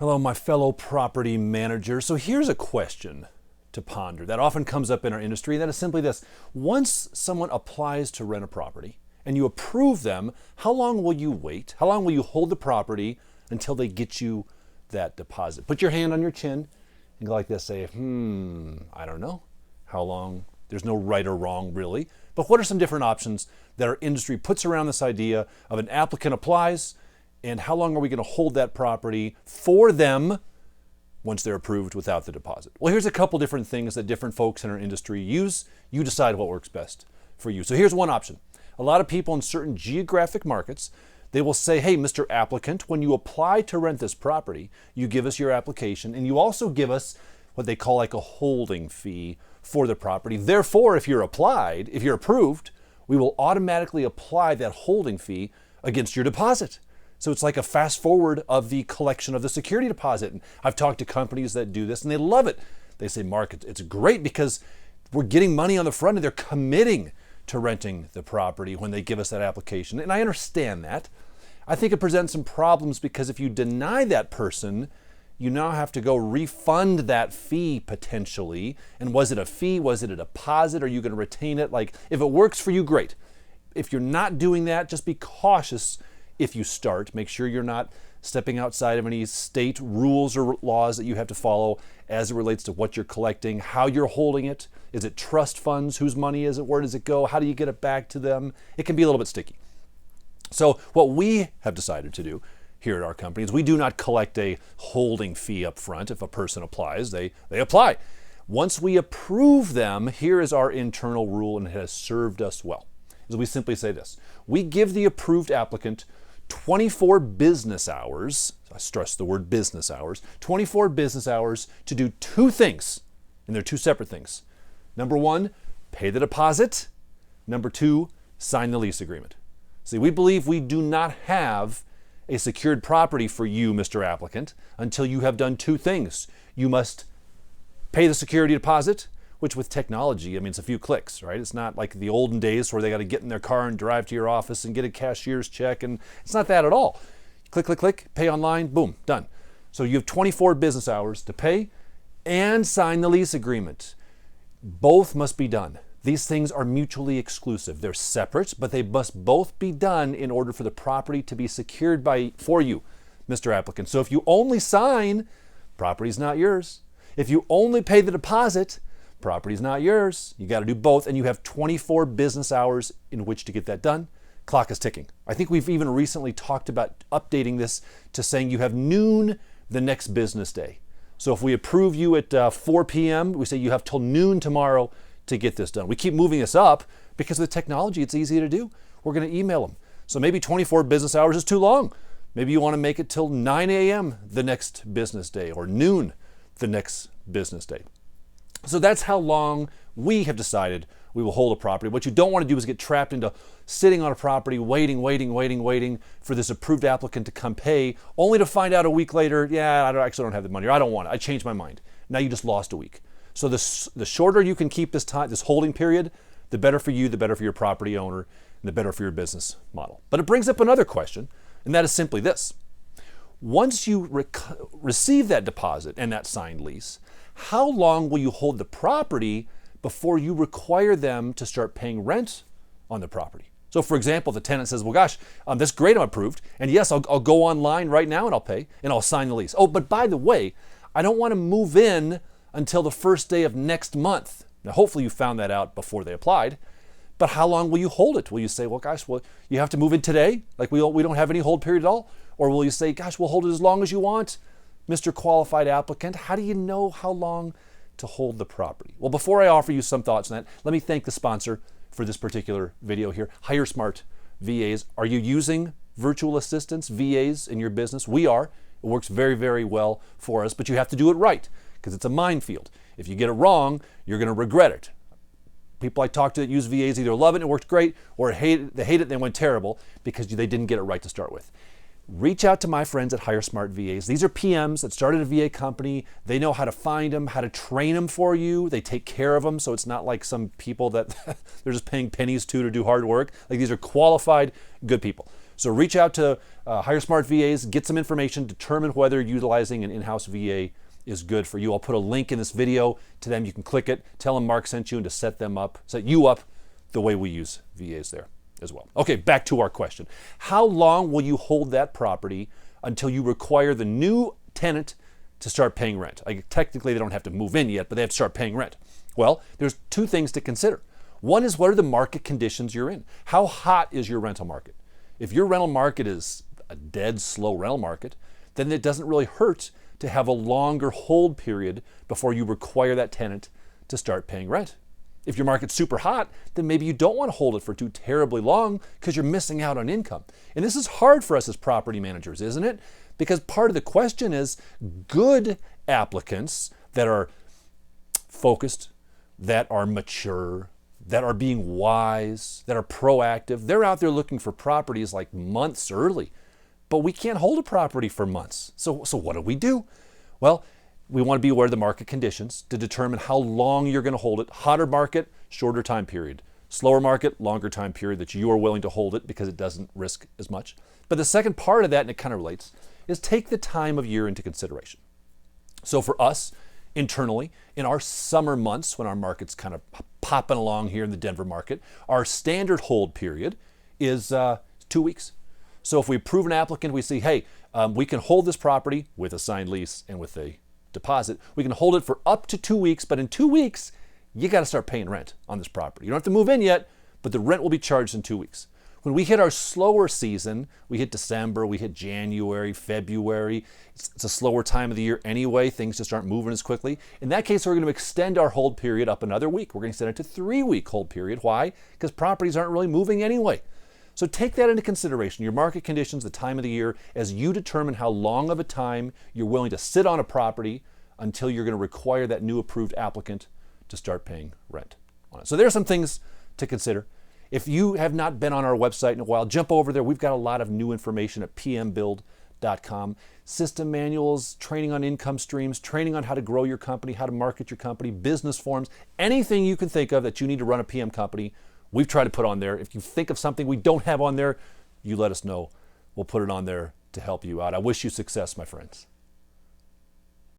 Hello, my fellow property manager. So here's a question to ponder that often comes up in our industry, and that is simply this. Once someone applies to rent a property and you approve them, how long will you wait? How long will you hold the property until they get you that deposit? Put your hand on your chin and go like this, say, I don't know. How long? There's no right or wrong really. But what are some different options that our industry puts around this idea of an applicant applies, and how long are we going to hold that property for them once they're approved without the deposit? Well, here's a couple different things that different folks in our industry use. You decide what works best for you. So here's one option. A lot of people in certain geographic markets, they will say, hey, Mr. Applicant, when you apply to rent this property, you give us your application and you also give us what they call like a holding fee for the property. Therefore, if you're approved, we will automatically apply that holding fee against your deposit. So it's like a fast forward of the collection of the security deposit. And I've talked to companies that do this and they love it. They say, Mark, it's great because we're getting money on the front and they're committing to renting the property when they give us that application. And I understand that. I think it presents some problems because if you deny that person, you now have to go refund that fee potentially. And was it a fee? Was it a deposit? Are you going to retain it? Like, if it works for you, great. If you're not doing that, just be cautious. If you start, make sure you're not stepping outside of any state rules or laws that you have to follow as it relates to what you're collecting, how you're holding it. Is it trust funds? Whose money is it? Where does it go? How do you get it back to them? It can be a little bit sticky. So what we have decided to do here at our company is we do not collect a holding fee up front. If a person applies, they apply. Once we approve them, here is our internal rule, and it has served us well. Is we simply say this. We give the approved applicant 24 business hours, I stress the word business hours, 24 business hours to do two things, and they're two separate things. Number one, pay the deposit. Number two, sign the lease agreement. See, we believe we do not have a secured property for you, Mr. Applicant, until you have done two things. You must pay the security deposit, which with technology, I mean, it's a few clicks, right? It's not like the olden days where they got to get in their car and drive to your office and get a cashier's check, and it's not that at all. Click, click, click, pay online, boom, done. So you have 24 business hours to pay and sign the lease agreement. Both must be done. These things are mutually exclusive. They're separate, but they must both be done in order for the property to be secured for you, Mr. Applicant. So if you only sign, property's not yours. If you only pay the deposit, property's not yours. You got to do both, and you have 24 business hours in which to get that done. Clock is ticking. I think we've even recently talked about updating this to saying you have noon the next business day. So if we approve you at 4 p.m., we say you have till noon tomorrow to get this done. We keep moving this up because with technology, it's easy to do. We're going to email them. So maybe 24 business hours is too long. Maybe you want to make it till 9 a.m. the next business day or noon the next business day. So that's how long we have decided we will hold a property. What you don't want to do is get trapped into sitting on a property, waiting for this approved applicant to come pay, only to find out a week later, I actually don't have the money, or I don't want it. I changed my mind. Now you just lost a week. So the shorter you can keep this holding period, the better for you, the better for your property owner, and the better for your business model. But it brings up another question, and that is simply this. Once you receive that deposit and that signed lease, how long will you hold the property before you require them to start paying rent on the property? So for example, the tenant says, well, gosh, that's great, I'm approved. And yes, I'll go online right now and I'll pay and I'll sign the lease. Oh, but by the way, I don't want to move in until the first day of next month. Now, hopefully you found that out before they applied. But how long will you hold it? Will you say, well, gosh, you have to move in today? Like we don't have any hold period at all? Or will you say, gosh, we'll hold it as long as you want, Mr. Qualified Applicant? How do you know how long to hold the property? Well, before I offer you some thoughts on that, let me thank the sponsor for this particular video here, HireSmart VAs. Are you using virtual assistants, VAs, in your business? We are. It works very, very well for us, but you have to do it right because it's a minefield. If you get it wrong, you're going to regret it. People I talk to that use VAs either love it and it worked great, or they hate it and it went terrible because they didn't get it right to start with. Reach out to my friends at HireSmart VAs. These are PMs that started a VA company. They know how to find them, how to train them for you. They take care of them, so it's not like some people that they're just paying pennies to do hard work. Like, these are qualified, good people. So reach out to Hire Smart VAs, get some information, determine whether utilizing an in-house VA is good for you. I'll put a link in this video to them. You can click it, tell them Mark sent you, and to set you up the way we use VAs there as well. Okay, back to our question. How long will you hold that property until you require the new tenant to start paying rent? Technically, they don't have to move in yet, but they have to start paying rent. Well, there's two things to consider. One is, what are the market conditions you're in? How hot is your rental market? If your rental market is a dead, slow rental market, then it doesn't really hurt to have a longer hold period before you require that tenant to start paying rent. If your market's super hot, then maybe you don't want to hold it for too terribly long because you're missing out on income. And this is hard for us as property managers, isn't it? Because part of the question is, good applicants that are focused, that are mature, that are being wise, that are proactive, they're out there looking for properties like months early. But we can't hold a property for months. So what do? Well, we want to be aware of the market conditions to determine how long you're going to hold it. Hotter market, shorter time period. Slower market, longer time period that you are willing to hold it because it doesn't risk as much. But the second part of that, and it kind of relates, is take the time of year into consideration. So for us, internally, in our summer months when our market's kind of popping along here in the Denver market, our standard hold period is 2 weeks. So if we approve an applicant, we say, hey, we can hold this property with a signed lease and with a deposit. We can hold it for up to 2 weeks, but in 2 weeks, you got to start paying rent on this property. You don't have to move in yet, but the rent will be charged in 2 weeks. When we hit our slower season, we hit December, we hit January, February. It's a slower time of the year anyway. Things just aren't moving as quickly. In that case, we're going to extend our hold period up another week. We're going to extend it to 3-week hold period. Why? Because properties aren't really moving anyway. So take that into consideration, your market conditions, the time of the year, as you determine how long of a time you're willing to sit on a property until you're going to require that new approved applicant to start paying rent on it. So there are some things to consider. If you have not been on our website in a while, jump over there. We've got a lot of new information at pmbuild.com. System manuals, training on income streams, training on how to grow your company, how to market your company, business forms, anything you can think of that you need to run a PM company, we've tried to put on there. If you think of something we don't have on there, you let us know. We'll put it on there to help you out. I wish you success, my friends.